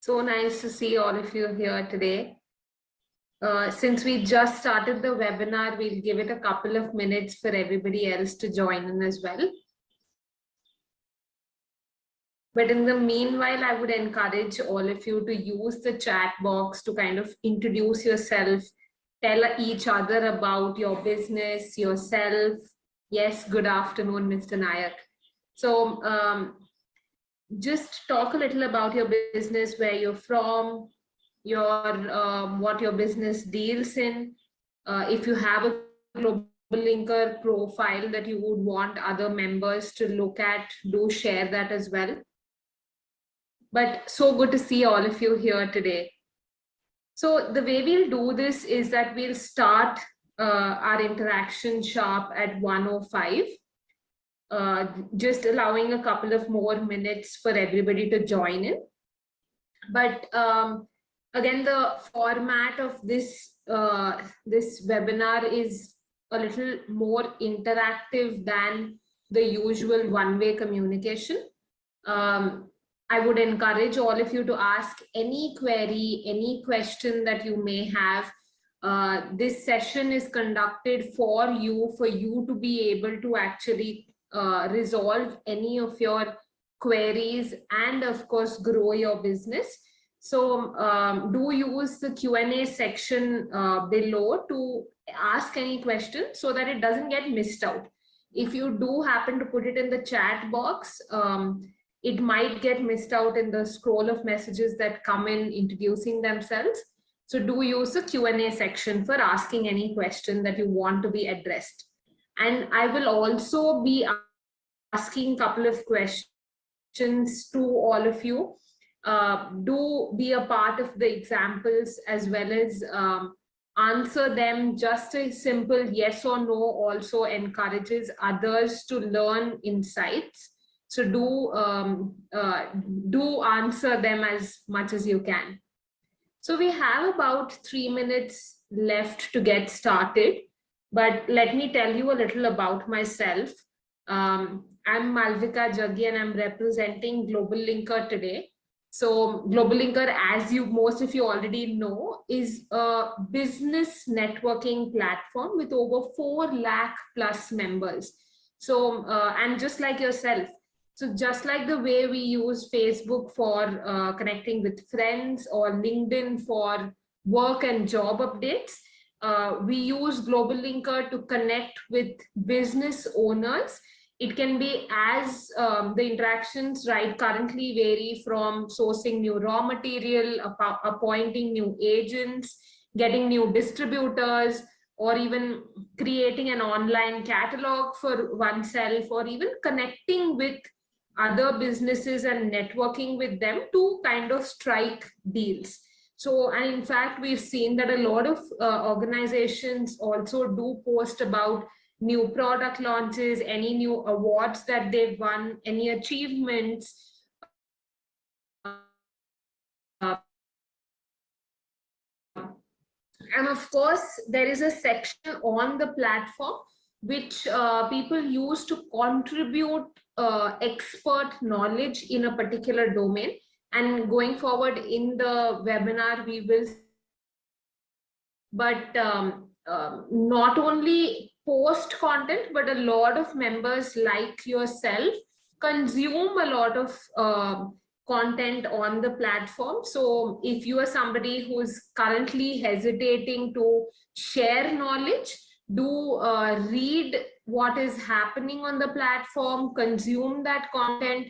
So nice to see all of you here today. Since we just started the webinar, we'll give it a couple of minutes for everybody else to join in as well. But in the meanwhile, I would encourage all of you to use the chat box to kind of introduce yourself, tell each other about your business, yourself. Yes, good afternoon, Mr. Nayak. So just talk a little about your business, where you're from, what your business deals in. If you have a GlobalLinker profile that you would want other members to look at, do share that as well. But so good to see all of you here today. So the way we'll do this is that we'll start our interaction sharp at 1:05. Just allowing a couple of more minutes for everybody to join in. But again, the format of this webinar is a little more interactive than the usual one-way communication. I would encourage all of you to ask any query, any question that you may have. This session is conducted for you to be able to actually resolve any of your queries and of course grow your business. So do use the Q&A section below to ask any question so that it doesn't get missed out. If you do happen to put it in the chat box, it might get missed out in the scroll of messages that come in introducing themselves. So do use the Q&A section for asking any question that you want to be addressed. And I will also be asking a couple of questions to all of you. Do be a part of the examples as well as answer them. Just a simple yes or no also encourages others to learn insights. So do answer them as much as you can. So we have about 3 minutes left to get started, but let me tell you a little about myself. I'm Malvika Jaggi and I'm representing GlobalLinker today. So GlobalLinker, as most of you already know, is a business networking platform with over 4 lakh plus members. So, and just like yourself, so just like the way we use Facebook for connecting with friends or LinkedIn for work and job updates, we use GlobalLinker to connect with business owners. It can be as the interactions currently vary from sourcing new raw material, appointing new agents, getting new distributors, or even creating an online catalog for oneself, or even connecting with other businesses and networking with them to kind of strike deals. So, and in fact, we've seen that a lot of organizations also do post about new product launches, any new awards that they've won, any achievements. And of course, there is a section on the platform which people use to contribute expert knowledge in a particular domain. And going forward in the webinar, we will, but not only post content, but a lot of members like yourself consume a lot of content on the platform. So if you are somebody who is currently hesitating to share knowledge, do read what is happening on the platform, consume that content,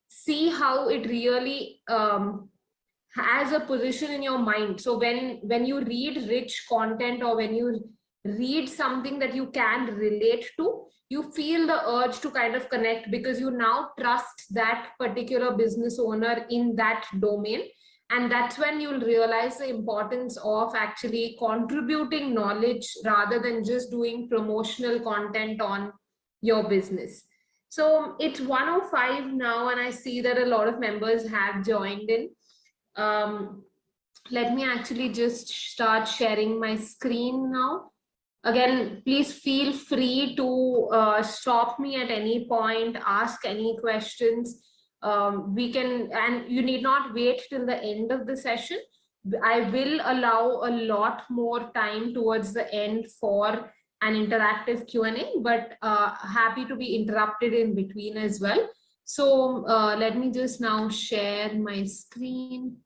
see how it really has a position in your mind. So when you read rich content, or when you read something that you can relate to, you feel the urge to kind of connect, because you now trust that particular business owner in that domain. And that's when you'll realize the importance of actually contributing knowledge rather than just doing promotional content on your business. So it's 1:05 now, and I see that a lot of members have joined in. Let me actually just start sharing my screen now. Again, please feel free to stop me at any point, ask any questions. We can, and you need not wait till the end of the session. I will allow a lot more time towards the end for an interactive Q&A, but happy to be interrupted in between as well. So let me just now share my screen.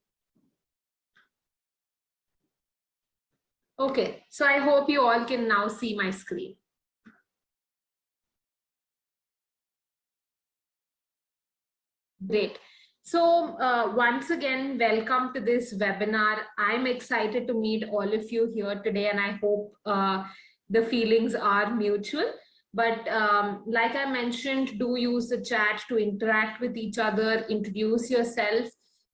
Okay, so I hope you all can now see my screen. Great. So once again, welcome to this webinar. I'm excited to meet all of you here today, and I hope the feelings are mutual. But like I mentioned, do use the chat to interact with each other, introduce yourself.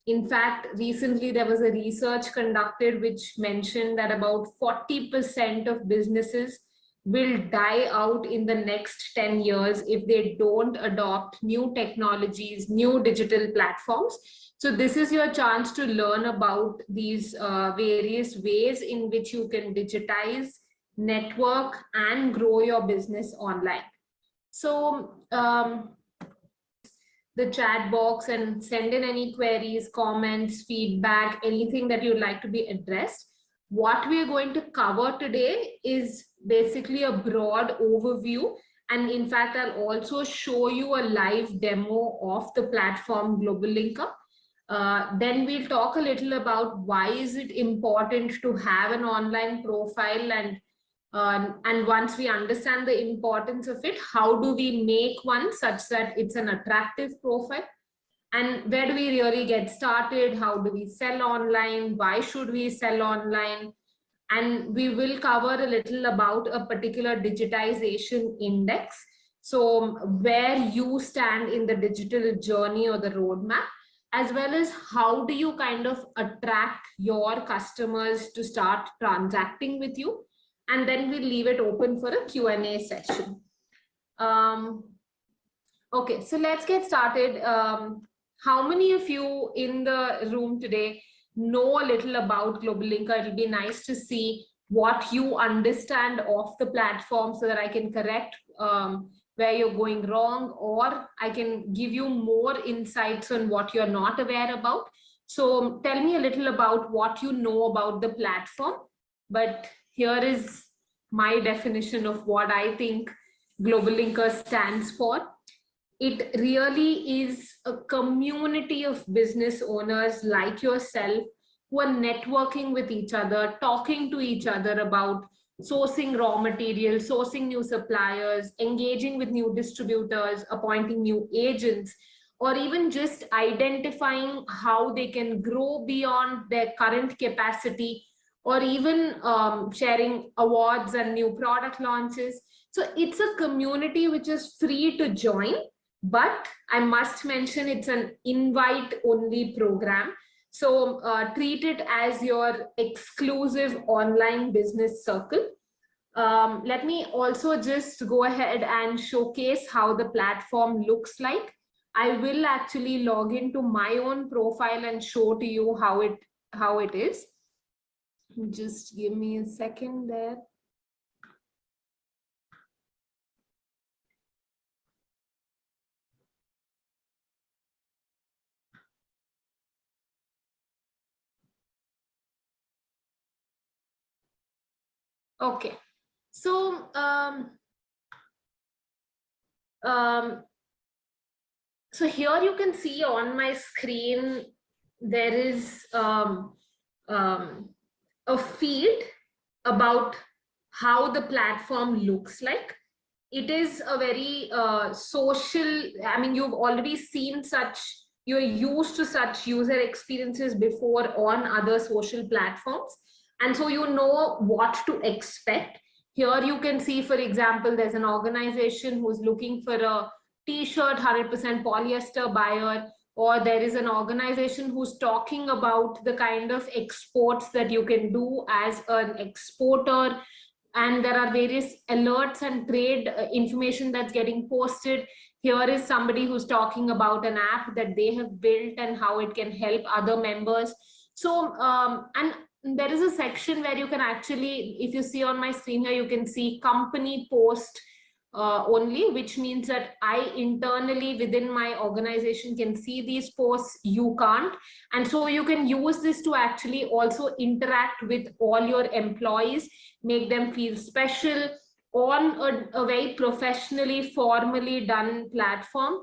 In fact, recently there was a research conducted which mentioned that about 40% of businesses will die out in the next 10 years if they don't adopt new technologies, new digital platforms. So this is your chance to learn about these various ways in which you can digitize, network, and grow your business online. So the chat box and send in any queries, comments, feedback, anything that you'd like to be addressed. What we are going to cover today is basically a broad overview. And in fact, I'll also show you a live demo of the platform GlobalLinker. Then we'll talk a little about why is it important to have an online profile, and once we understand the importance of it, how do we make one such that it's an attractive profile? And where do we really get started? How do we sell online? Why should we sell online? And we will cover a little about a particular digitization index. So where you stand in the digital journey or the roadmap, as well as how do you kind of attract your customers to start transacting with you? And then we'll leave it open for a Q&A session. Okay, so let's get started. How many of you in the room today know a little about GlobalLinker? It'll be nice to see what you understand of the platform so that I can correct where you're going wrong, or I can give you more insights on what you're not aware about. So tell me a little about what you know about the platform. But here is my definition of what I think GlobalLinker stands for. It really is a community of business owners like yourself who are networking with each other, talking to each other about sourcing raw materials, sourcing new suppliers, engaging with new distributors, appointing new agents, or even just identifying how they can grow beyond their current capacity, or even sharing awards and new product launches. So it's a community which is free to join, but I must mention it's an invite-only program. So treat it as your exclusive online business circle. Let me also just go ahead and showcase how the platform looks like. I will actually log into my own profile and show to you how it is. Just give me a second there. Okay, so so here you can see on my screen there is a feed about how the platform looks like. It is a very social, I mean, you've already seen such, you're used to such user experiences before on other social platforms. And so you know what to expect. Here you can see, for example, there's an organization who's looking for a t-shirt, 100% polyester buyer, or there is an organization who's talking about the kind of exports that you can do as an exporter. And there are various alerts and trade information that's getting posted. Here is somebody who's talking about an app that they have built and how it can help other members. So, and there is a section where you can actually, if you see on my screen here, you can see company post only, which means that I internally within my organization can see these posts, you can't. And so you can use this to actually also interact with all your employees, make them feel special on a very professionally, formally done platform.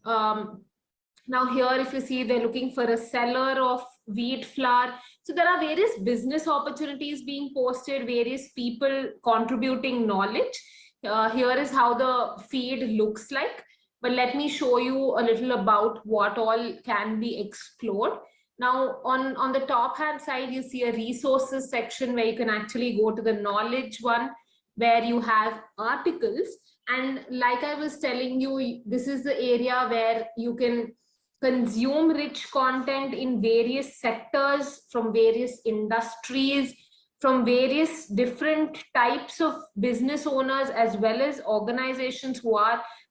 Now here, if you see, they're looking for a seller of wheat flour. So there are various business opportunities being posted, various people contributing knowledge. Here is how the feed looks like. But let me show you a little about what all can be explored. Now, on the top hand side, you see a resources section where you can actually go to the knowledge one, where you have articles. And like I was telling you, this is the area where you can consume rich content in various sectors, from various industries, from various different types of business owners, as well as organizations who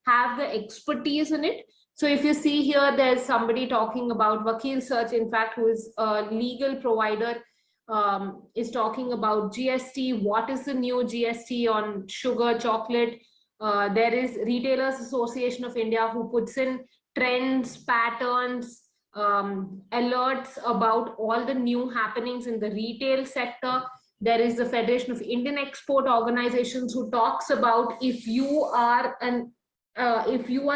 have the expertise in it. So if you see here, there's somebody talking about Vakil Search, in fact, who is a legal provider, is talking about GST. What is the new GST on sugar, chocolate? There is Retailers Association of India, who puts in trends, patterns, alerts about all the new happenings in the retail sector. There is the Federation of Indian Export Organizations, who talks about if you are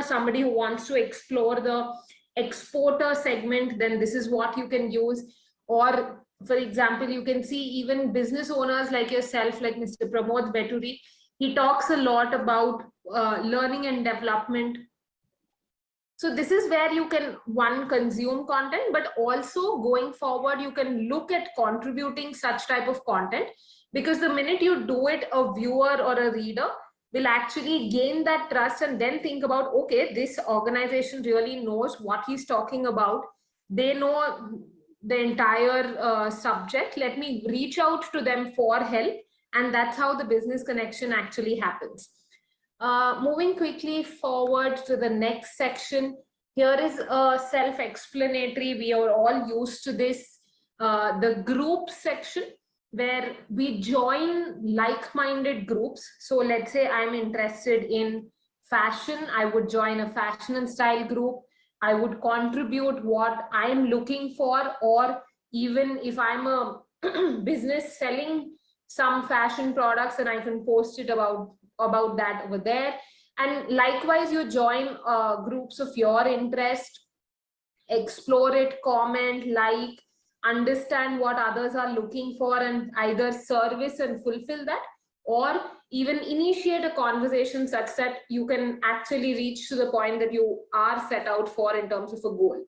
somebody who wants to explore the exporter segment, then this is what you can use. Or for example, you can see even business owners like yourself, like Mr. Pramod Veturi, he talks a lot about learning and development. So this is where you can, one, consume content, but also going forward, you can look at contributing such type of content, because the minute you do it, a viewer or a reader will actually gain that trust and then think about, okay, this organization really knows what he's talking about. They know the entire subject. Let me reach out to them for help. And that's how the business connection actually happens. Moving quickly forward to the next section, here is a self-explanatory. We are all used to this, the group section, where we join like-minded groups. So let's say I'm interested in fashion, I would join a fashion and style group. I would contribute what I'm looking for, or even if I'm a business selling some fashion products, and I can post it about that over there. And likewise, you join groups of your interest, explore it, comment, like, understand what others are looking for, and either service and fulfill that, or even initiate a conversation such that you can actually reach to the point that you are set out for in terms of a goal.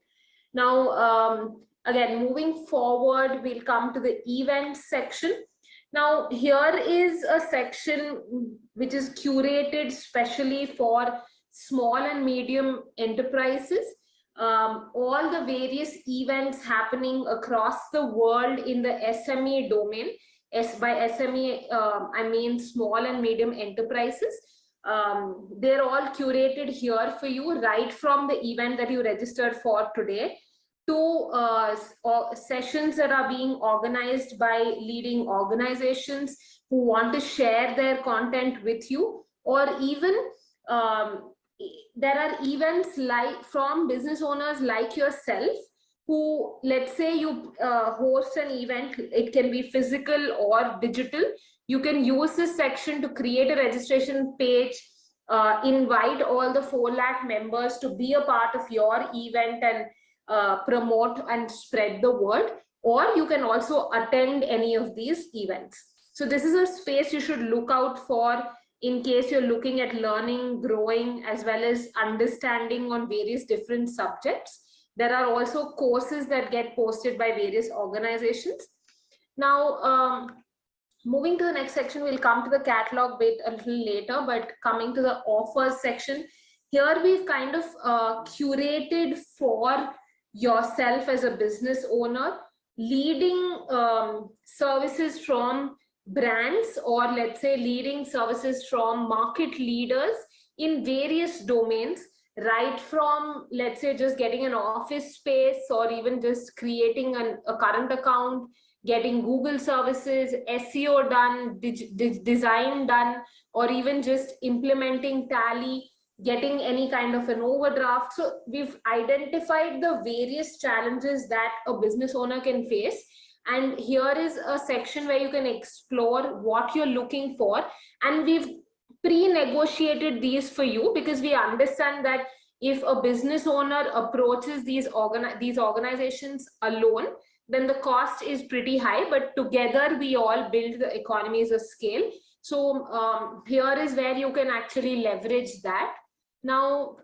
Now, again, moving forward, we'll come to the events section. Now, here is a section which is curated specially for small and medium enterprises. All the various events happening across the world in the SME domain. By SME, I mean small and medium enterprises. They're all curated here for you, right from the event that you registered for today, to sessions that are being organized by leading organizations who want to share their content with you, or even there are events like from business owners like yourself, who, let's say you host an event, it can be physical or digital. You can use this section to create a registration page, invite all the 4 lakh members to be a part of your event and promote and spread the word, or you can also attend any of these events. So this is a space you should look out for in case you're looking at learning, growing, as well as understanding on various different subjects. There are also courses that get posted by various organizations. Now, moving to the next section, we'll come to the catalog bit a little later, but coming to the offers section, here we've kind of curated for yourself as a business owner, leading services from brands, or let's say leading services from market leaders in various domains, right from, let's say, just getting an office space, or even just creating a current account, getting Google services, SEO done, design done, or even just implementing Tally, getting any kind of an overdraft. So we've identified the various challenges that a business owner can face. And here is a section where you can explore what you're looking for. And we've pre-negotiated these for you because we understand that if a business owner approaches these organizations alone, then the cost is pretty high, but together we all build the economies of scale. So here is where you can actually leverage that. Now,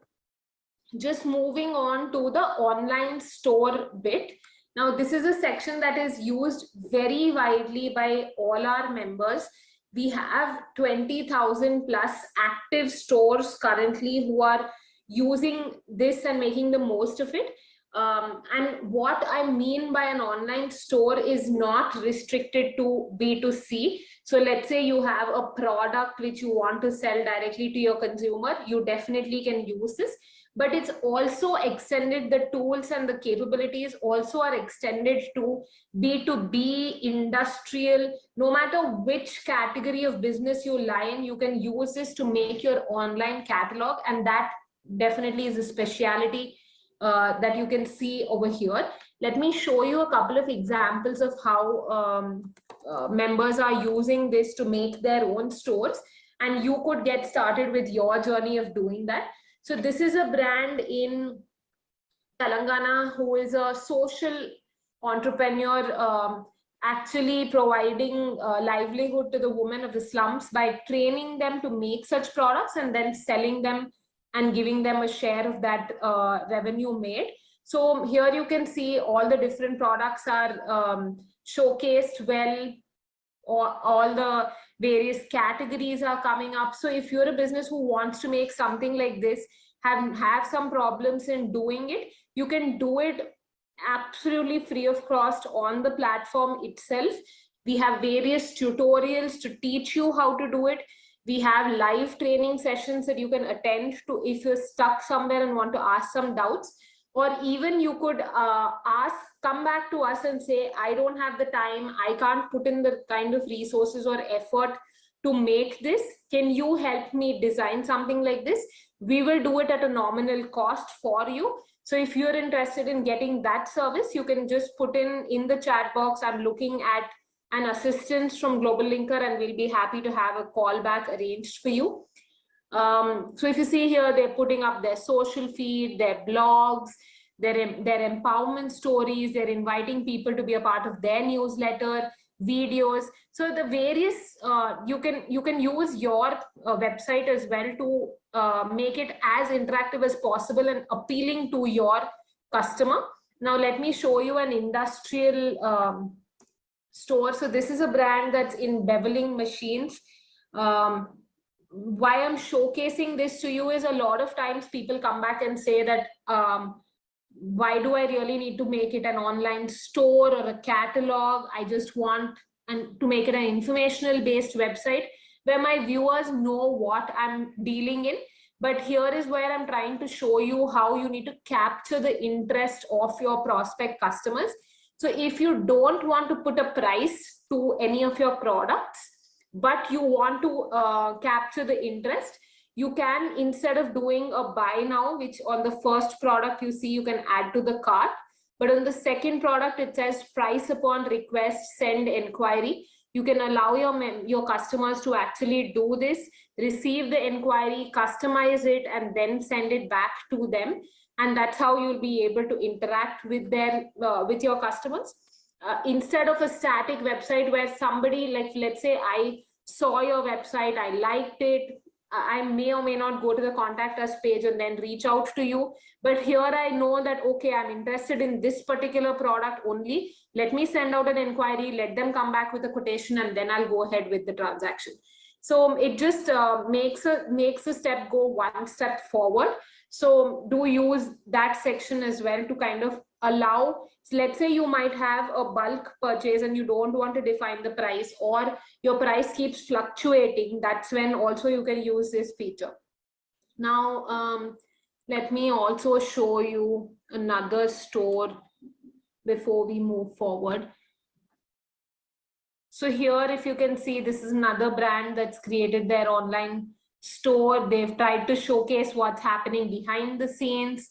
just moving on to the online store bit. Now, this is a section that is used very widely by all our members. We have 20,000 plus active stores currently who are using this and making the most of it. And what I mean by an online store is not restricted to B2C. So let's say you have a product which you want to sell directly to your consumer, you definitely can use this. But it's also extended, the tools and the capabilities also are extended to B2B, industrial, no matter which category of business you lie in, you can use this to make your online catalog. And that definitely is a speciality that you can see over here. Let me show you a couple of examples of how members are using this to make their own stores, and you could get started with your journey of doing that. So this is a brand in Telangana who is a social entrepreneur, actually providing livelihood to the women of the slums by training them to make such products and then selling them and giving them a share of that revenue made. So here you can see all the different products are showcased well, or all the various categories are coming up. So if you're a business who wants to make something like this, have some problems in doing it, you can do it absolutely free of cost on the platform itself. We have various tutorials to teach you how to do it. We have live training sessions that you can attend to if you're stuck somewhere and want to ask some doubts. Or even you could come back to us and say, I don't have the time, I can't put in the kind of resources or effort to make this. Can you help me design something like this? We will do it at a nominal cost for you. So if you're interested in getting that service, you can just put in the chat box, I'm looking at an assistance from GlobalLinker, and we'll be happy to have a call back arranged for you. So if you see here, they're putting up their social feed, their blogs, their empowerment stories, they're inviting people to be a part of their newsletter, videos. So the various, you can use your website as well to make it as interactive as possible and appealing to your customer. Now let me show you an industrial store. So this is a brand that's in beveling machines. Why I'm showcasing this to you is a lot of times people come back and say that why do I really need to make it an online store or a catalog? I just want to make it an informational based website where my viewers know what I'm dealing in. But here is where I'm trying to show you how you need to capture the interest of your prospect customers. So if you don't want to put a price to any of your products, but you want to capture the interest, you can, instead of doing a buy now, which on the first product you see you can add to the cart, but on the second product it says price upon request, send inquiry. You can allow your customers to actually do this, receive the inquiry, customize it, and then send it back to them. And that's how you'll be able to interact with with your customers. Instead of a static website where somebody, like, let's say I saw your website, I liked it, I may or may not go to the contact us page and then reach out to you. But here I know that, okay, I'm interested in this particular product only. Let me send out an inquiry, let them come back with a quotation, and then I'll go ahead with the transaction. So it just makes a step go one step forward. So do use that section as well to kind of allow, so let's say you might have a bulk purchase and you don't want to define the price, or your price keeps fluctuating. That's when also you can use this feature. Now, let me also show you another store before we move forward. So here, if you can see, this is another brand that's created their online store. They've tried to showcase what's happening behind the scenes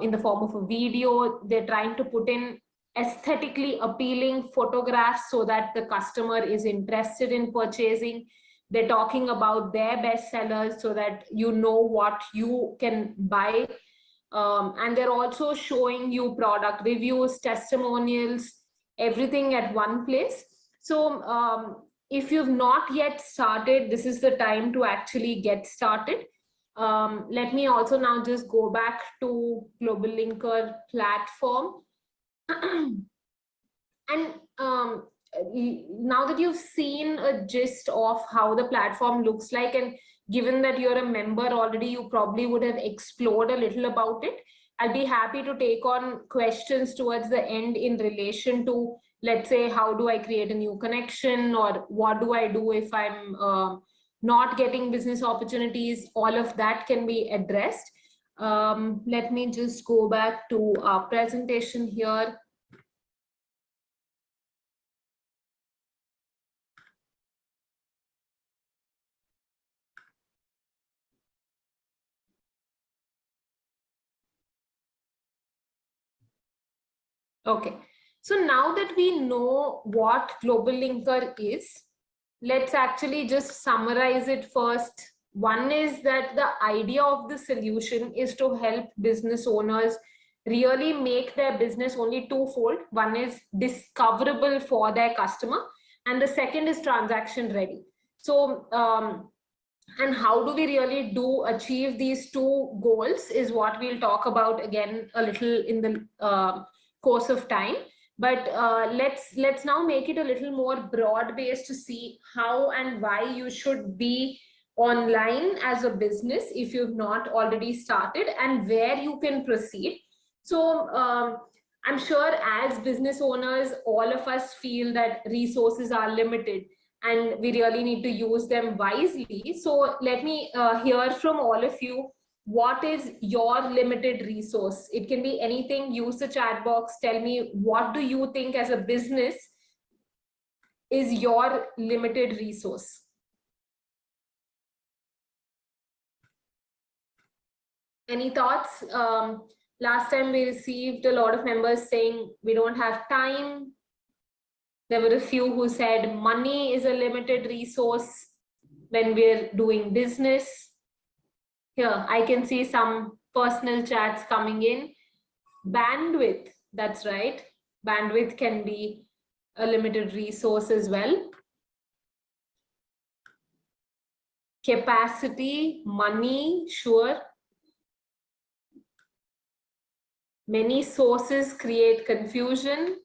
in the form of a video. They're trying to put in aesthetically appealing photographs so that the customer is interested in purchasing. They're talking about their best sellers so that you know what you can buy. And they're also showing you product reviews, testimonials, everything at one place. So if you've not yet started, this is the time to actually get started. Let me also now just go back to GlobalLinker platform. And now that you've seen a gist of how the platform looks like, and given that you're a member already, you probably would have explored a little about it. I'll be happy to take on questions towards the end in relation to, let's say, how do I create a new connection, or what do I do if I'm not getting business opportunities. All of that can be addressed. Let me just go back to our presentation here. Okay, so now that we know what GlobalLinker is, let's actually just summarize it first. One is that the idea of the solution is to help business owners really make their business only twofold. One is discoverable for their customer, and the second is transaction ready. So, and how do we really do achieve these two goals is what we'll talk about again a little in the course of time. But let's now make it a little more broad based to see how and why you should be online as a business if you've not already started, and where you can proceed. So I'm sure as business owners, all of us feel that resources are limited and we really need to use them wisely. So let me hear from all of you. What is your limited resource? It can be anything. Use the chat box. Tell me, what do you think as a business is your limited resource? Any thoughts? Last time we received a lot of members saying we don't have time. There were a few who said money is a limited resource when we're doing business. Here, I can see some personal chats coming in. Bandwidth, that's right. Bandwidth can be a limited resource as well. Capacity, money, sure. Many sources create confusion.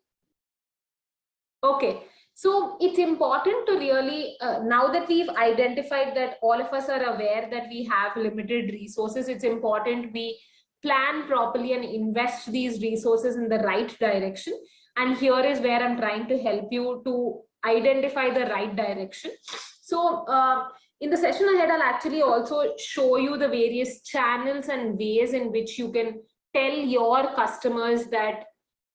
Okay, so it's important to really, now that we've identified that all of us are aware that we have limited resources, it's important we plan properly and invest these resources in the right direction. And here is where I'm trying to help you to identify the right direction. So in the session ahead, I'll actually also show you the various channels and ways in which you can tell your customers that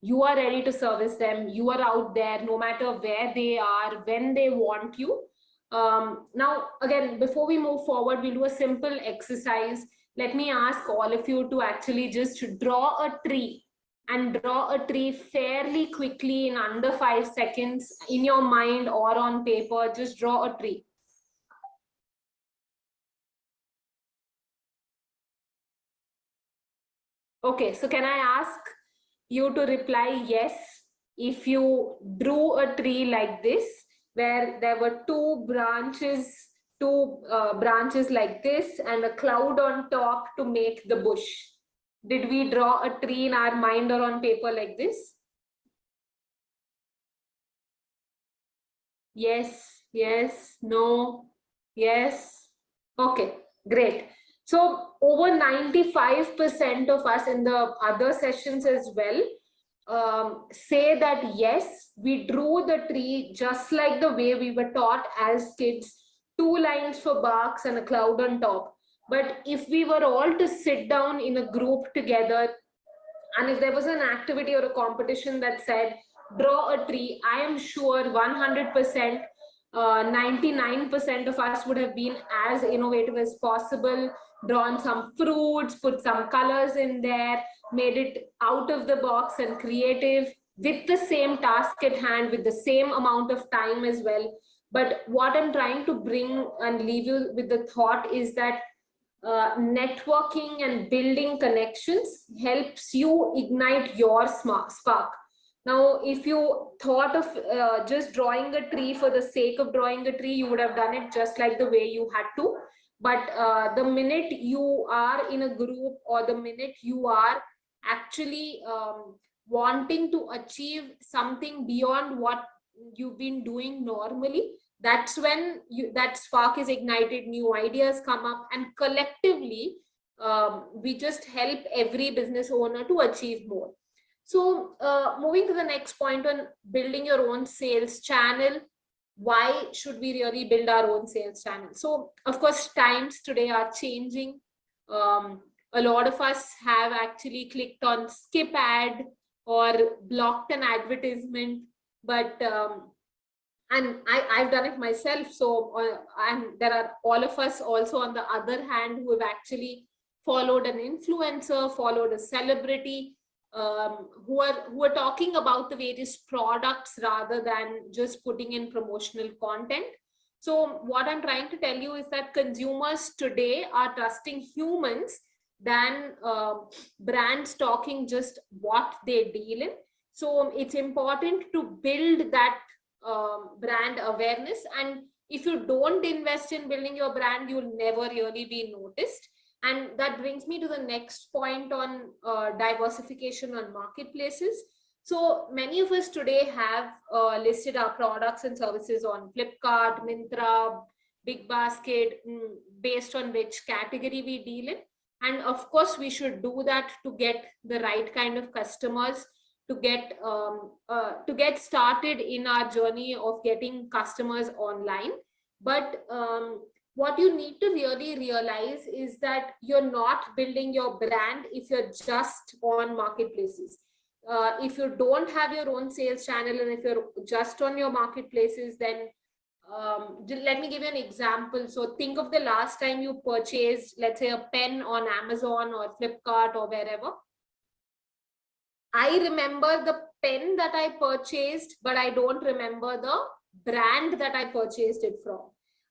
you are ready to service them. You are out there no matter where they are, when they want you. Now, again, before we move forward, we'll do a simple exercise. Let me ask all of you to actually just draw a tree, and draw a tree fairly quickly in under 5 seconds in your mind or on paper. Just draw a tree. Okay, so can I ask you to reply yes if you drew a tree like this, where there were two branches like this and a cloud on top to make the bush? Did we draw a tree in our mind or on paper like this? Yes, yes, no, yes. Okay, great. So over 95% of us in the other sessions as well say that yes, we drew the tree just like the way we were taught as kids, two lines for barks and a cloud on top. But if we were all to sit down in a group together, and if there was an activity or a competition that said, draw a tree. I am sure 100%, 99% of us would have been as innovative as possible, drawn some fruits, put some colors in there, made it out of the box and creative with the same task at hand, with the same amount of time as well. But what I'm trying to bring and leave you with the thought is that networking and building connections helps you ignite your spark. Now, if you thought of just drawing a tree for the sake of drawing a tree, you would have done it just like the way you had to. But the minute you are in a group, or the minute you are actually wanting to achieve something beyond what you've been doing normally, that's when that spark is ignited, new ideas come up, and collectively we just help every business owner to achieve more. So moving to the next point on building your own sales channel, why should we really build our own sales channel? So of course, times today are changing. A lot of us have actually clicked on skip ad or blocked an advertisement, but and I've done it myself. So and there are all of us also on the other hand who have actually followed an influencer, followed a celebrity, who are talking about the various products rather than just putting in promotional content. So what I'm trying to tell you is that consumers today are trusting humans than brands talking just what they deal in. So it's important to build that brand awareness, and if you don't invest in building your brand, you'll never really be noticed. And that brings me to the next point on diversification on marketplaces. So many of us today have listed our products and services on Flipkart, Myntra, Big Basket, based on which category we deal in. And of course, we should do that to get the right kind of customers, to get started in our journey of getting customers online. But what you need to really realize is that you're not building your brand if you're just on marketplaces. If you don't have your own sales channel and if you're just on your marketplaces, then let me give you an example. So think of the last time you purchased, let's say, a pen on Amazon or Flipkart or wherever. I remember the pen that I purchased, but I don't remember the brand that I purchased it from.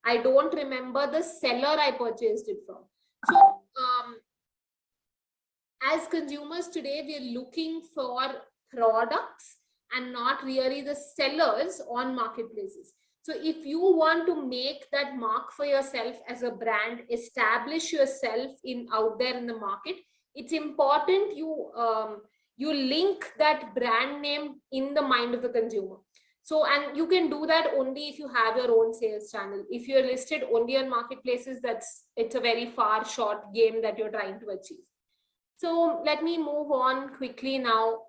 I don't remember the seller I purchased it from. So as consumers today, we're looking for products and not really the sellers on marketplaces. So if you want to make that mark for yourself as a brand, establish yourself out there in the market, it's important you link that brand name in the mind of the consumer. So, and you can do that only if you have your own sales channel. If you're listed only on marketplaces, it's a very far short game that you're trying to achieve. So let me move on quickly now.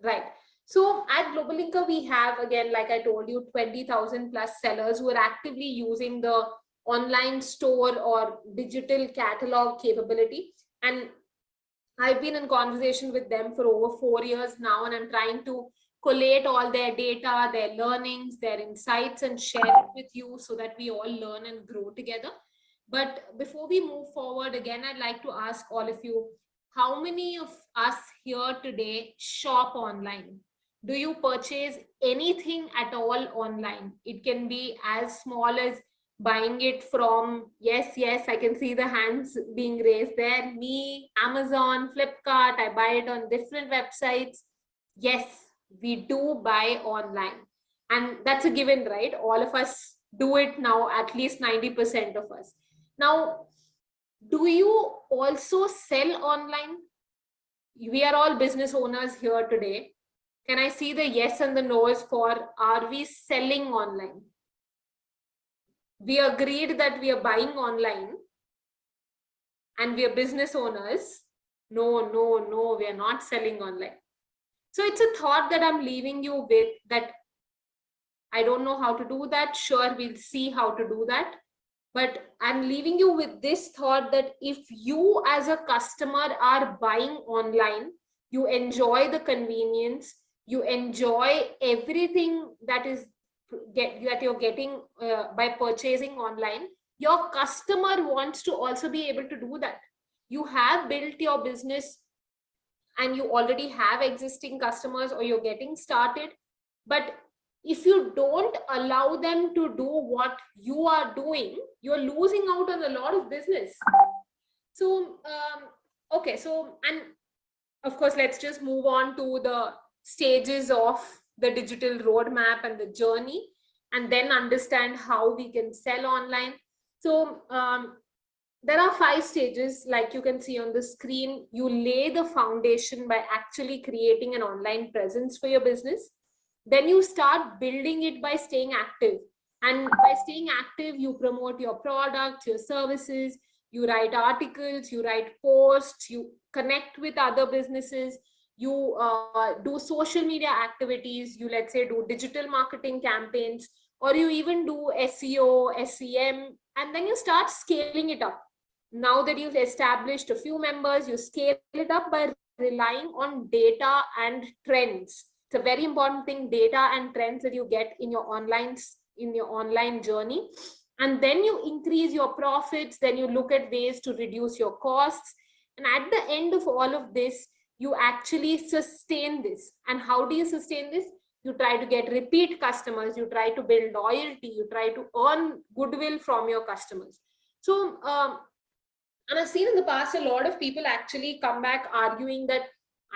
Right. So at GlobalLinker, we have, again, like I told you, 20,000 plus sellers who are actively using the online store or digital catalog capability. And I've been in conversation with them for over 4 years now, and I'm trying to collate all their data, their learnings, their insights, and share it with you so that we all learn and grow together. But before we move forward, again, I'd like to ask all of you, how many of us here today shop online? Do you purchase anything at all online? It can be as small as buying it from, yes, I can see the hands being raised there, me, Amazon, Flipkart, I buy it on different websites. Yes, we do buy online, and that's a given, right? All of us do it now, at least 90% of us. Now, do you also sell online? We are all business owners here today. Can I see the yes and the no's for, are we selling online? We agreed that we are buying online and we are business owners. No, we are not selling online. So it's a thought that I'm leaving you with, that I don't know how to do that. Sure, we'll see how to do that. But I'm leaving you with this thought that if you as a customer are buying online, you enjoy the convenience, you enjoy everything that you're getting by purchasing online, your customer wants to also be able to do that. You have built your business and you already have existing customers, or you're getting started, but if you don't allow them to do what you are doing, you're losing out on a lot of business. So okay, so, and of course, let's just move on to the stages of the digital roadmap and the journey, and then understand how we can sell online. So there are 5 stages, like you can see on the screen. You lay the foundation by actually creating an online presence for your business. Then you start building it by staying active. And by staying active, you promote your products, your services, you write articles, you write posts, you connect with other businesses, you do social media activities, you, let's say, do digital marketing campaigns, or you even do SEO, SEM, and then you start scaling it up. Now that you've established a few members, you scale it up by relying on data and trends. It's a very important thing, data and trends that you get in your online journey. And then you increase your profits, then you look at ways to reduce your costs. And at the end of all of this, you actually sustain this. And how do you sustain this? You try to get repeat customers, you try to build loyalty, you try to earn goodwill from your customers. So, and I've seen in the past a lot of people actually come back arguing that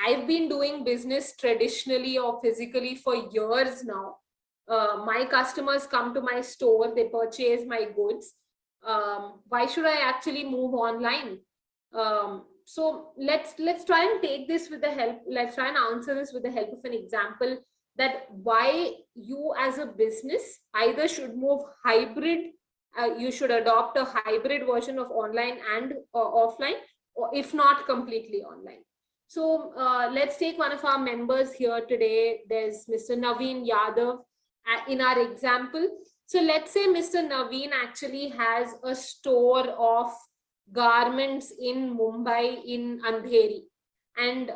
I've been doing business traditionally or physically for years now. My customers come to my store, they purchase my goods. Why should I actually move online? So let's try and take this with the help. Let's try and answer this with the help of an example, that why you as a business either should move hybrid. You should adopt a hybrid version of online and offline, or if not completely online. So let's take one of our members here today. There's Mr. Naveen Yadav in our example. So let's say Mr. Naveen actually has a store of garments in Mumbai, in Andheri, and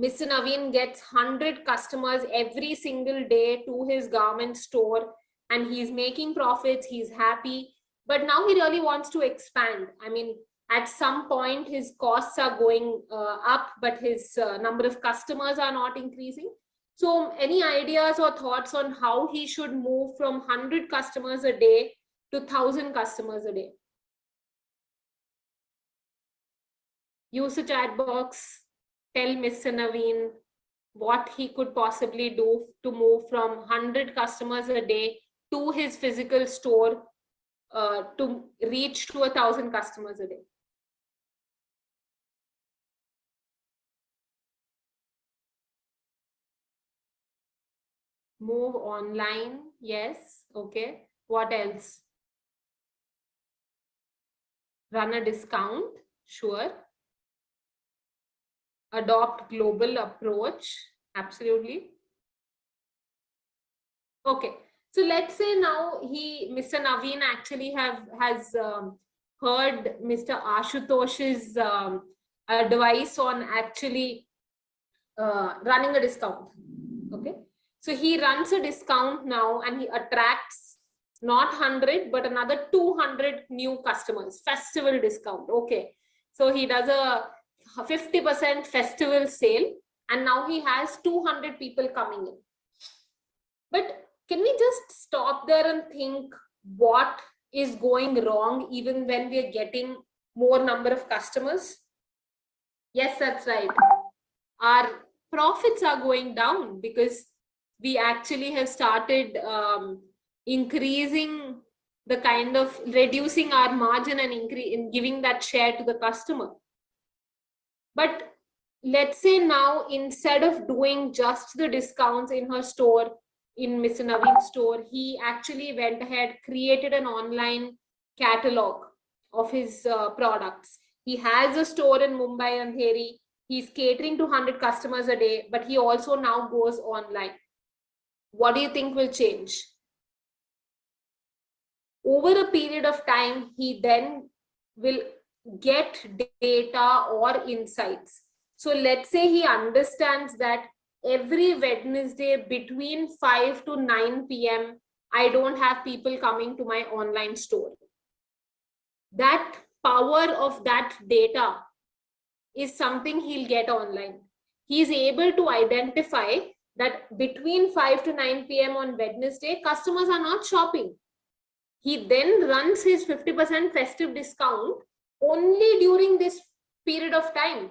Mr. Naveen gets 100 customers every single day to his garment store, and he's making profits, he's happy, but now he really wants to expand. I mean, at some point his costs are going up, but his number of customers are not increasing. So any ideas or thoughts on how he should move from 100 customers a day to 1,000 customers a day? Use the chat box, tell Mr. Naveen what he could possibly do to move from 100 customers a day to his physical store to reach to 1,000 customers a day. Move online, yes, okay. What else? Run a discount, sure. Adopt global approach, absolutely. Okay, so let's say now Mr. Naveen actually has heard Mr. Ashutosh's advice on actually running a discount. Okay, so he runs a discount now and he attracts not 100 but another 200 new customers. Festival discount. Okay, so he does a 50% festival sale and now he has 200 people coming in. But can we just stop there and think what is going wrong even when we are getting more number of customers? Yes, that's right. Our profits are going down because we actually have started increasing the kind of reducing our margin and in giving that share to the customer. But let's say now, instead of doing just the discounts in her store, in Mr. Naveen's store, he actually went ahead, created an online catalog of his products. He has a store in Mumbai and Andheri. He's catering to 100 customers a day, but he also now goes online. What do you think will change? Over a period of time, he then will get data or insights. So let's say he understands that, every Wednesday between 5 to 9 p.m., I don't have people coming to my online store. That power of that data is something he'll get online. He's able to identify that between 5 to 9 p.m. on Wednesday, customers are not shopping. He then runs his 50% festive discount only during this period of time.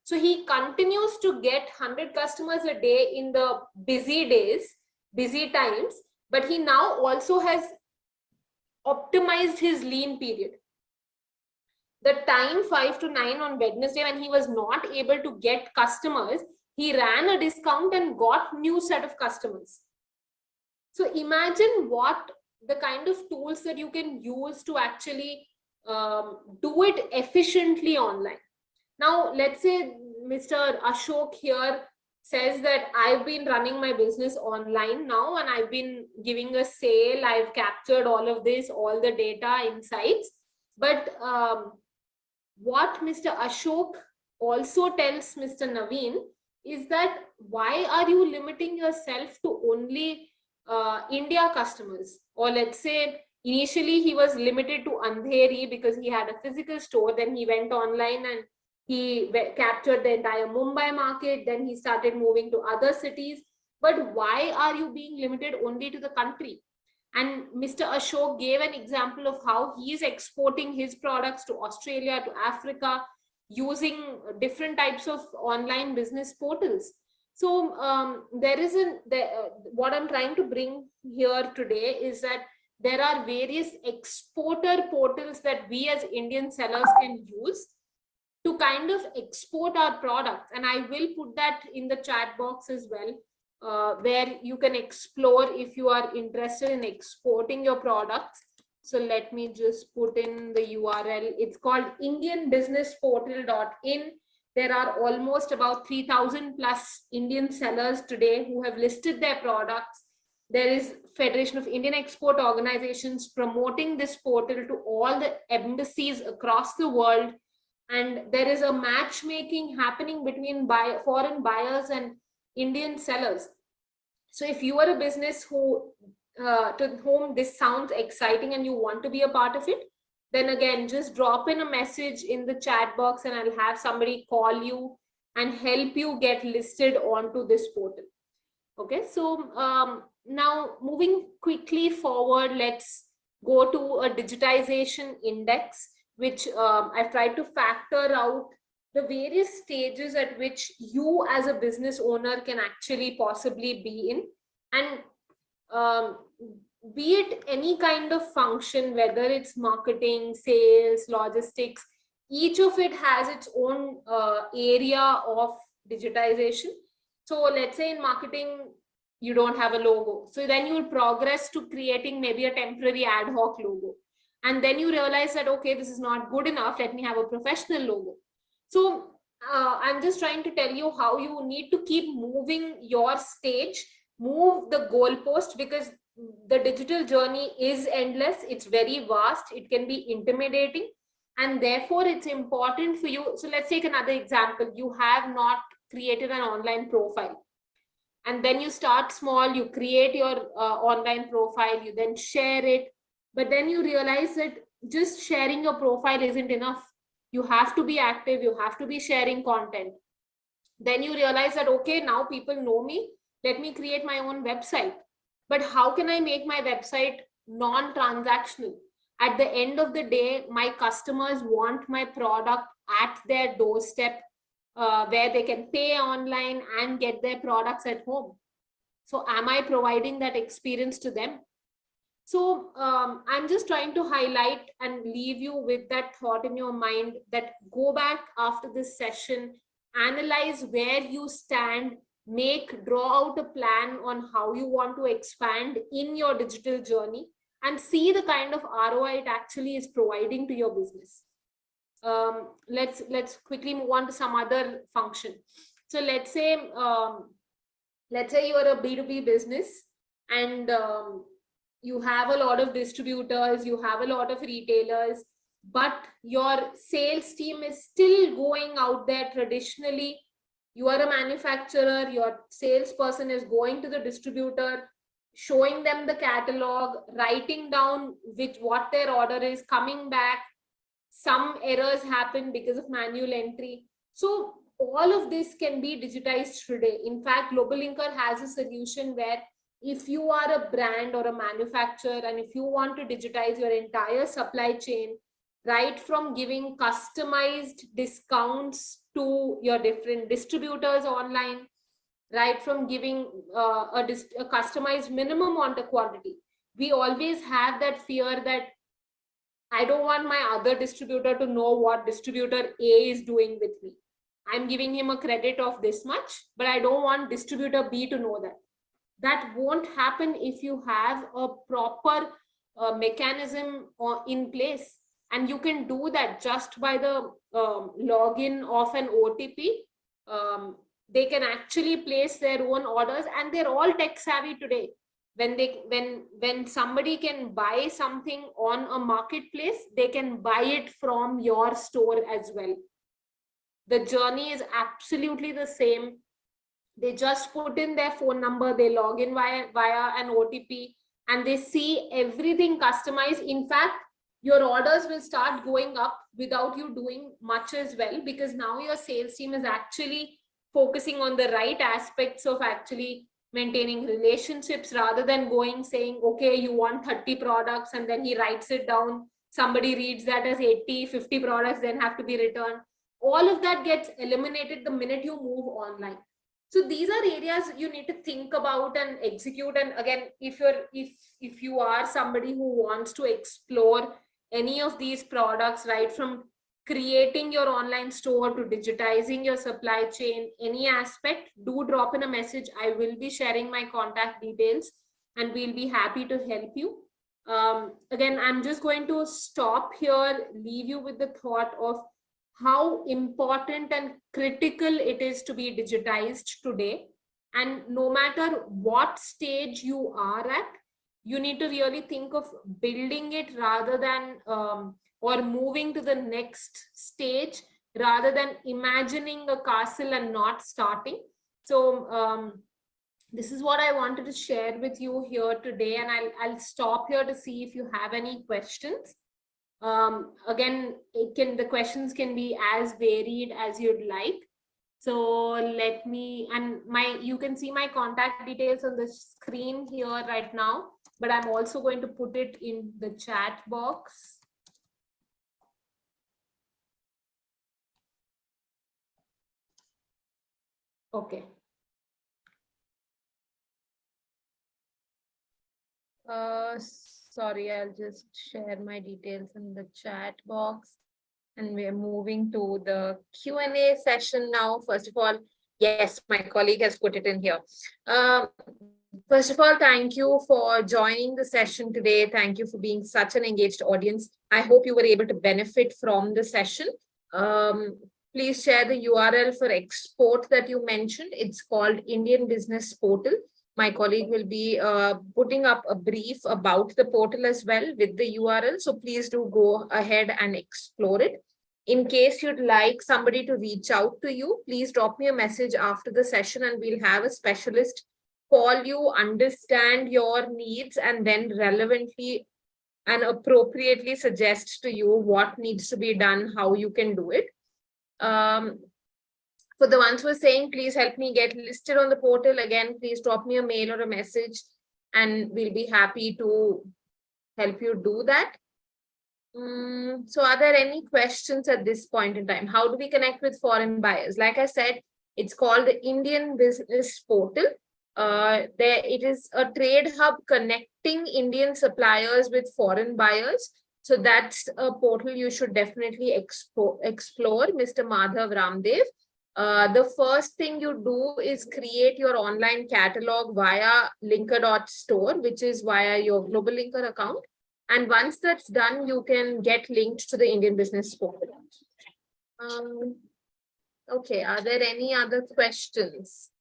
So he continues to get 100 customers a day in the busy days, busy times, but he now also has optimized his lean period. The time 5 to 9 on Wednesday, when he was not able to get customers, he ran a discount and got new set of customers. So imagine what the kind of tools that you can use to actually do it efficiently online. Now, let's say Mr. Ashok here says that I've been running my business online now and I've been giving a sale. I've captured all of this, all the data, insights. But what Mr. Ashok also tells Mr. Naveen is that why are you limiting yourself to only India customers? Or let's say initially he was limited to Andheri because he had a physical store. Then he went online and he captured the entire Mumbai market. Then he started moving to other cities. But why are you being limited only to the country? And Mr. Ashok gave an example of how he is exporting his products to Australia, to Africa, using different types of online business portals. So what I'm trying to bring here today is that there are various exporter portals that we as Indian sellers can use to kind of export our products. And I will put that in the chat box as well, where you can explore if you are interested in exporting your products. So let me just put in the URL. It's called indianbusinessportal.in. There are almost about 3,000 plus Indian sellers today who have listed their products. There is Federation of Indian Export Organizations promoting this portal to all the embassies across the world. And there is a matchmaking happening between foreign buyers and Indian sellers. So if you are a business to whom this sounds exciting and you want to be a part of it, then again, just drop in a message in the chat box and I'll have somebody call you and help you get listed onto this portal. Okay, so now moving quickly forward, let's go to a digitization index, which I've tried to factor out the various stages at which you as a business owner can actually possibly be in. And be it any kind of function, whether it's marketing, sales, logistics, each of it has its own area of digitization. So let's say in marketing, you don't have a logo. So then you will progress to creating maybe a temporary ad hoc logo. And then you realize that, okay, this is not good enough. Let me have a professional logo. So I'm just trying to tell you how you need to keep moving your stage, move the goalpost, because the digital journey is endless. It's very vast. It can be intimidating. And therefore, it's important for you. So let's take another example. You have not created an online profile. And then you start small, you create your online profile, you then share it. But then you realize that just sharing your profile isn't enough. You have to be active, you have to be sharing content. Then you realize that, okay, now people know me, let me create my own website. But how can I make my website non-transactional? At the end of the day, my customers want my product at their doorstep, where they can pay online and get their products at home. So am I providing that experience to them? So I'm just trying to highlight and leave you with that thought in your mind that go back after this session, analyze where you stand, draw out a plan on how you want to expand in your digital journey and see the kind of ROI it actually is providing to your business. Let's quickly move on to some other function. So let's say you're a B2B business and you have a lot of distributors, you have a lot of retailers, but your sales team is still going out there traditionally You are a manufacturer, your salesperson is going to the distributor, showing them the catalog, writing down what their order is, coming back. Some errors happen because of manual entry. So all of this can be digitized today. In fact, GlobalLinker has a solution where if you are a brand or a manufacturer and if you want to digitize your entire supply chain, right from giving customized discounts to your different distributors online, right from giving a customized minimum order quantity. We always have that fear that I don't want my other distributor to know what distributor A is doing with me. I'm giving him a credit of this much, but I don't want distributor B to know that. That won't happen if you have a proper mechanism in place. And you can do that just by the login of an OTP. They can actually place their own orders, and they're all tech savvy today. When somebody can buy something on a marketplace, they can buy it from your store as well. The journey is absolutely the same. They just put in their phone number, they log in via an OTP, and they see everything customized. In fact, your orders will start going up without you doing much as well, because now your sales team is actually focusing on the right aspects of actually maintaining relationships, rather than going saying, okay, you want 30 products, and then he writes it down. Somebody reads that as 80, 50 products, then have to be returned. All of that gets eliminated the minute you move online. So these are areas you need to think about and execute. And again, if you are somebody who wants to explore any of these products, right from creating your online store to digitizing your supply chain, any aspect, do drop in a message. I will be sharing my contact details and we'll be happy to help you. Again, I'm just going to stop here, leave you with the thought of how important and critical it is to be digitized today. And no matter what stage you are at, you need to really think of building it rather than or moving to the next stage, rather than imagining a castle and not starting. So this is what I wanted to share with you here today, and I'll stop here to see if you have any questions. Again, the questions can be as varied as you'd like. So let me, and you can see my contact details on the screen here right now, but I'm also going to put it in the chat box. Okay. Sorry, I'll just share my details in the chat box. And we're moving to the Q&A session now. First of all, yes, my colleague has put it in here. First of all, thank you for joining the session today. Thank you for being such an engaged audience. I hope you were able to benefit from the session. Please share the URL for export that you mentioned. It's called Indian Business Portal. My colleague will be putting up a brief about the portal as well with the URL. So please do go ahead and explore it. In case you'd like somebody to reach out to you, please drop me a message after the session and we'll have a specialist call you, understand your needs, and then relevantly and appropriately suggest to you what needs to be done, how you can do it. For the ones who are saying, please help me get listed on the portal, again, please drop me a mail or a message and we'll be happy to help you do that. So are there any questions at this point in time? How do we connect with foreign buyers? Like I said, it's called the Indian Business Portal. It is a trade hub connecting Indian suppliers with foreign buyers. So that's a portal you should definitely explore, Mr. Madhav Ramdev. The first thing you do is create your online catalog via linker.store, which is via your GlobalLinker account. And once that's done, you can get linked to the Indian Business Portal. Okay, are there any other questions?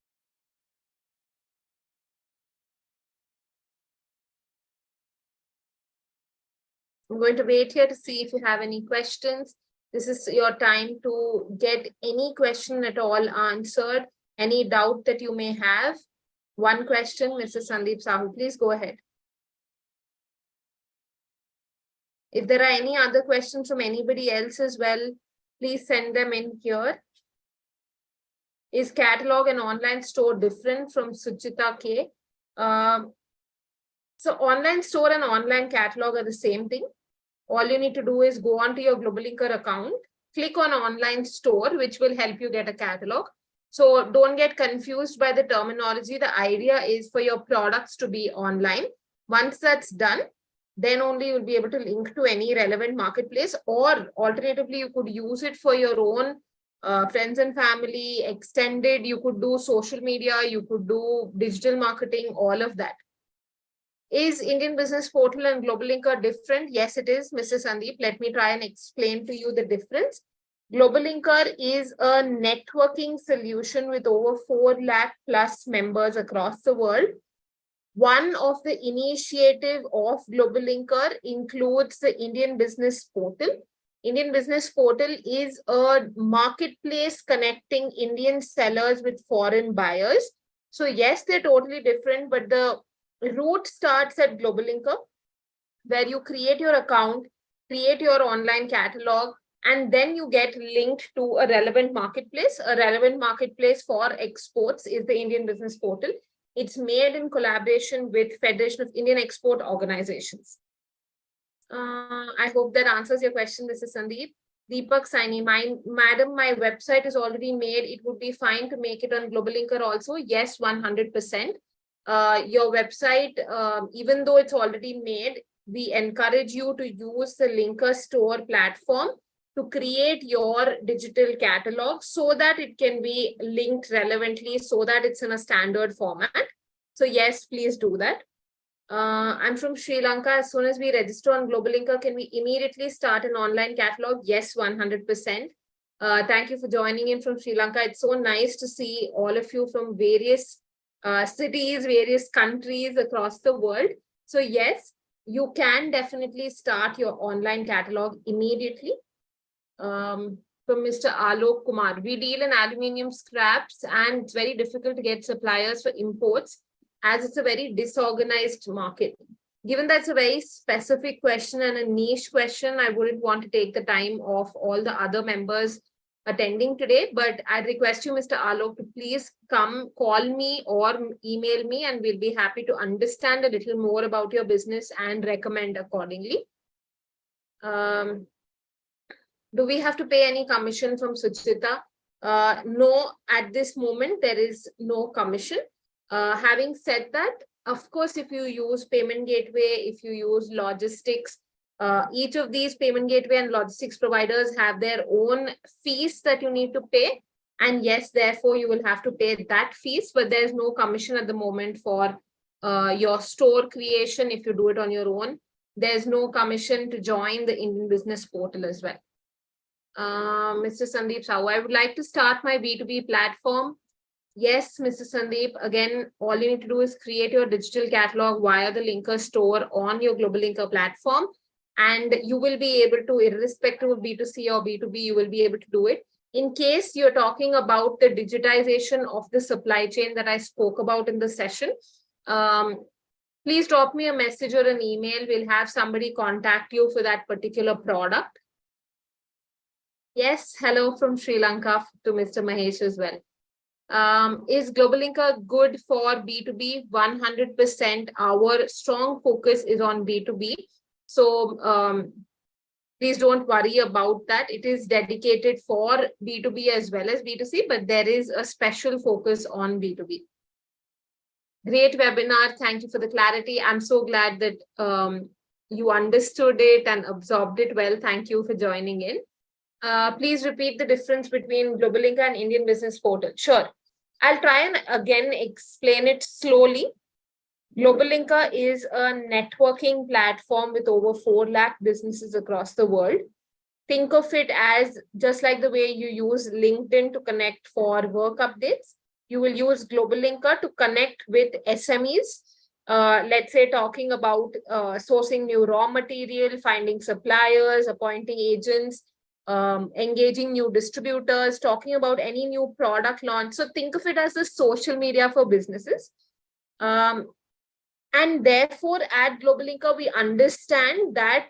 I'm going to wait here to see if you have any questions. This is your time to get any question at all answered, any doubt that you may have. One question, Mr. Sandeep Sahu, please go ahead. If there are any other questions from anybody else as well, please send them in here. Is Catalogue an online store different from Suchita K? So online store and online catalog are the same thing. All you need to do is go onto your GlobalLinker account, click on online store, which will help you get a catalog. So don't get confused by the terminology. The idea is for your products to be online. Once that's done, then only you'll be able to link to any relevant marketplace, or alternatively, you could use it for your own friends and family, extended. You could do social media, you could do digital marketing, all of that. Is Indian Business Portal and GlobalLinker different? Yes, it is, Mr. Sandeep. Let me try and explain to you the difference. GlobalLinker is a networking solution with over 4 lakh plus members across the world. One of the initiative of GlobalLinker includes the Indian Business Portal. Indian Business Portal is a marketplace connecting Indian sellers with foreign buyers. So yes, they're totally different, but the route starts at GlobalLinker, where you create your account, create your online catalog, and then you get linked to a relevant marketplace. A relevant marketplace for exports is the Indian Business Portal. It's made in collaboration with Federation of Indian Export Organizations. I hope that answers your question, Mrs. Sandeep. Deepak Saini, madam, my website is already made. It would be fine to make it on GlobalLinker also. Yes, 100%. Your website, even though it's already made, we encourage you to use the Linker Store platform to create your digital catalog so that it can be linked relevantly, so that it's in a standard format. So yes, please do that. I'm from Sri Lanka. As soon as we register on GlobalLinker, can we immediately start an online catalog? Yes, 100%. Thank you for joining in from Sri Lanka. It's so nice to see all of you from various cities, various countries across the world. So yes, you can definitely start your online catalog immediately. From Mr. Alok Kumar, we deal in aluminium scraps and it's very difficult to get suppliers for imports as it's a very disorganized market. Given that's a very specific question and a niche question, I wouldn't want to take the time of all the other members attending today, but I request you, Mr. Alok, to please come call me or email me, and we'll be happy to understand a little more about your business and recommend accordingly. Do we have to pay any commission from Suchita? No, at this moment, there is no commission. Having said that, of course, if you use payment gateway, if you use logistics, each of these payment gateway and logistics providers have their own fees that you need to pay. And yes, therefore, you will have to pay that fees, but there's no commission at the moment for your store creation if you do it on your own. There's no commission to join the Indian Business Portal as well. Mr. Sandeep Sahu, I would like to start my B2B platform. Yes, Mr. Sandeep, again, all you need to do is create your digital catalog via the Linker store on your GlobalLinker platform, and you will be able to, irrespective of B2C or B2B, you will be able to do it. In case you're talking about the digitization of the supply chain that I spoke about in the session, please drop me a message or an email. We'll have somebody contact you for that particular product. Yes, hello from Sri Lanka to Mr. Mahesh as well. Is GlobalLinker good for B2B? 100%. Our strong focus is on B2B. So please don't worry about that. It is dedicated for B2B as well as B2C, but there is a special focus on B2B. Great webinar. Thank you for the clarity. I'm so glad that you understood it and absorbed it well. Thank you for joining in. Please repeat the difference between GlobalLinker and Indian Business Portal. Sure. I'll try and again explain it slowly. GlobalLinker is a networking platform with over 4 lakh businesses across the world. Think of it as just like the way you use LinkedIn to connect for work updates. You will use GlobalLinker to connect with SMEs. Let's say talking about sourcing new raw material, finding suppliers, appointing agents, engaging new distributors, talking about any new product launch. So think of it as the social media for businesses. And therefore, at GlobalLinker, we understand that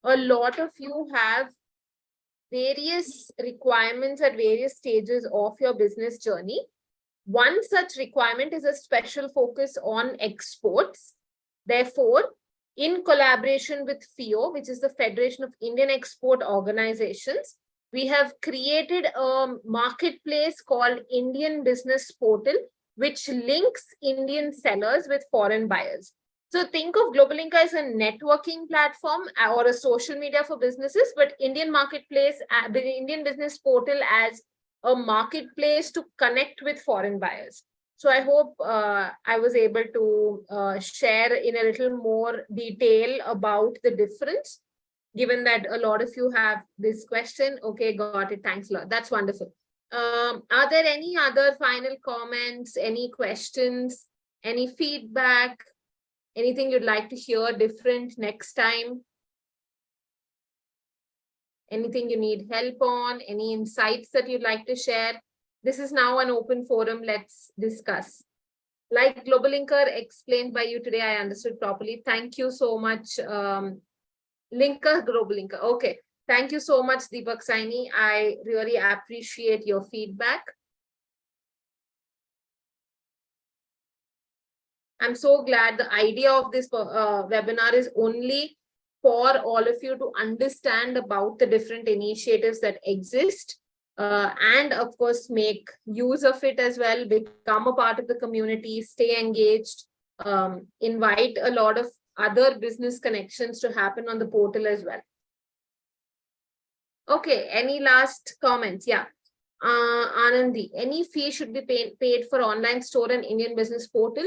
a lot of you have various requirements at various stages of your business journey. One such requirement is a special focus on exports. Therefore, in collaboration with FIO, which is the Federation of Indian Export Organizations, we have created a marketplace called Indian Business Portal, which links Indian sellers with foreign buyers. So think of GlobalLinker as a networking platform or a social media for businesses, but Indian marketplace, the Indian Business Portal as a marketplace to connect with foreign buyers. So I hope I was able to share in a little more detail about the difference, given that a lot of you have this question. Okay, got it. Thanks a lot. That's wonderful. Are there any other final comments, any questions, any feedback, anything you'd like to hear different next time? Anything you need help on, any insights that you'd like to share? This is now an open forum. Let's discuss. Like GlobalLinker explained by you today, I understood properly. Thank you so much. Linker, GlobalLinker. Okay. Thank you so much, Deepak Saini. I really appreciate your feedback. I'm so glad the idea of this webinar is only for all of you to understand about the different initiatives that exist, and of course make use of it as well, become a part of the community, stay engaged, invite a lot of other business connections to happen on the portal as well. Okay, any last comments? Yeah. Anandi, any fee should be paid for online store and Indian business portal?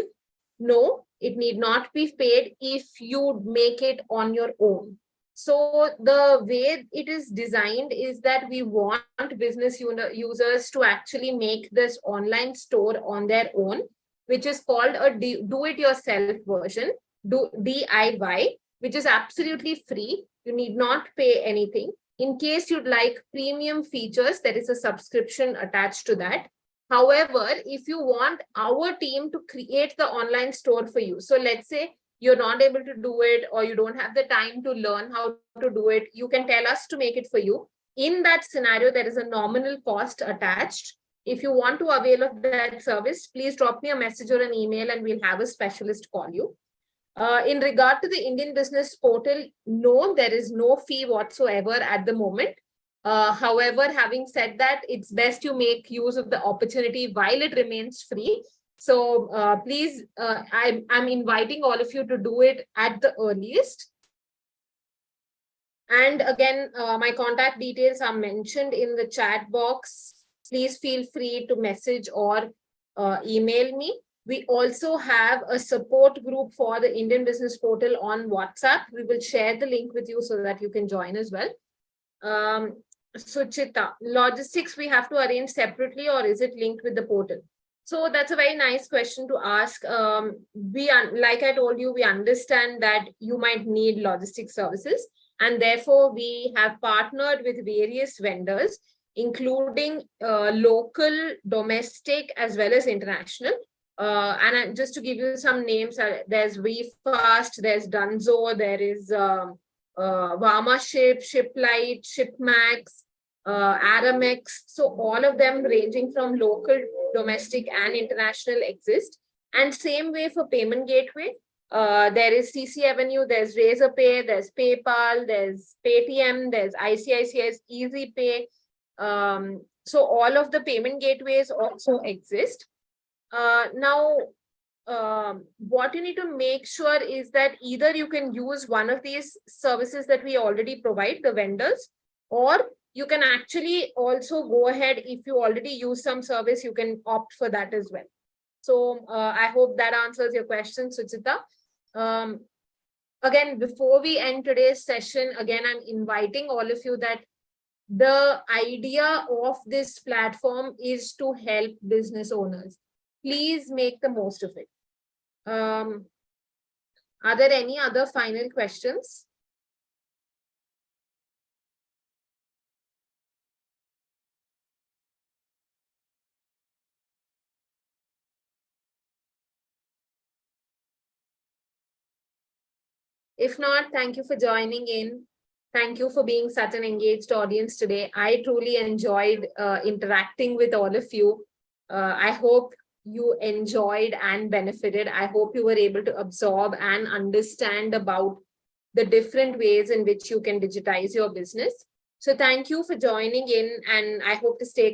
No, it need not be paid if you make it on your own. So the way it is designed is that we want business users to actually make this online store on their own, which is called a do-it-yourself version, DIY, which is absolutely free. You need not pay anything. In case you'd like premium features, there is a subscription attached to that. However, if you want our team to create the online store for you, so let's say you're not able to do it or you don't have the time to learn how to do it, you can tell us to make it for you. In that scenario, there is a nominal cost attached. If you want to avail of that service, please drop me a message or an email and we'll have a specialist call you. In regard to the Indian Business Portal, no, there is no fee whatsoever at the moment. However, having said that, it's best you make use of the opportunity while it remains free. So please, I'm inviting all of you to do it at the earliest. And again, my contact details are mentioned in the chat box. Please feel free to message or email me. We also have a support group for the Indian Business Portal on WhatsApp. We will share the link with you so that you can join as well. Suchita, logistics we have to arrange separately or is it linked with the portal? So that's a very nice question to ask. Like I told you, we understand that you might need logistics services, and therefore we have partnered with various vendors, including local, domestic, as well as international. And just to give you some names, there's WeFast, there's Dunzo, there is Vama Shiplight, Shipmax, Aramex. So all of them ranging from local, domestic, and international exist. And same way for payment gateway, there is CC Avenue, there's Razorpay, there's PayPal, there's Paytm, there's ICICI's EasyPay. So all of the payment gateways also exist. Now, what you need to make sure is that either you can use one of these services that we already provide, the vendors, or you can actually also go ahead, if you already use some service, you can opt for that as well. So I hope that answers your question, Suchita. Again, before we end today's session, again, I'm inviting all of you that the idea of this platform is to help business owners. Please make the most of it. Are there any other final questions? If not, thank you for joining in. Thank you for being such an engaged audience today. I truly enjoyed interacting with all of you. I hope you enjoyed and benefited. I hope you were able to absorb and understand about the different ways in which you can digitize your business. So thank you for joining in, and I hope to stay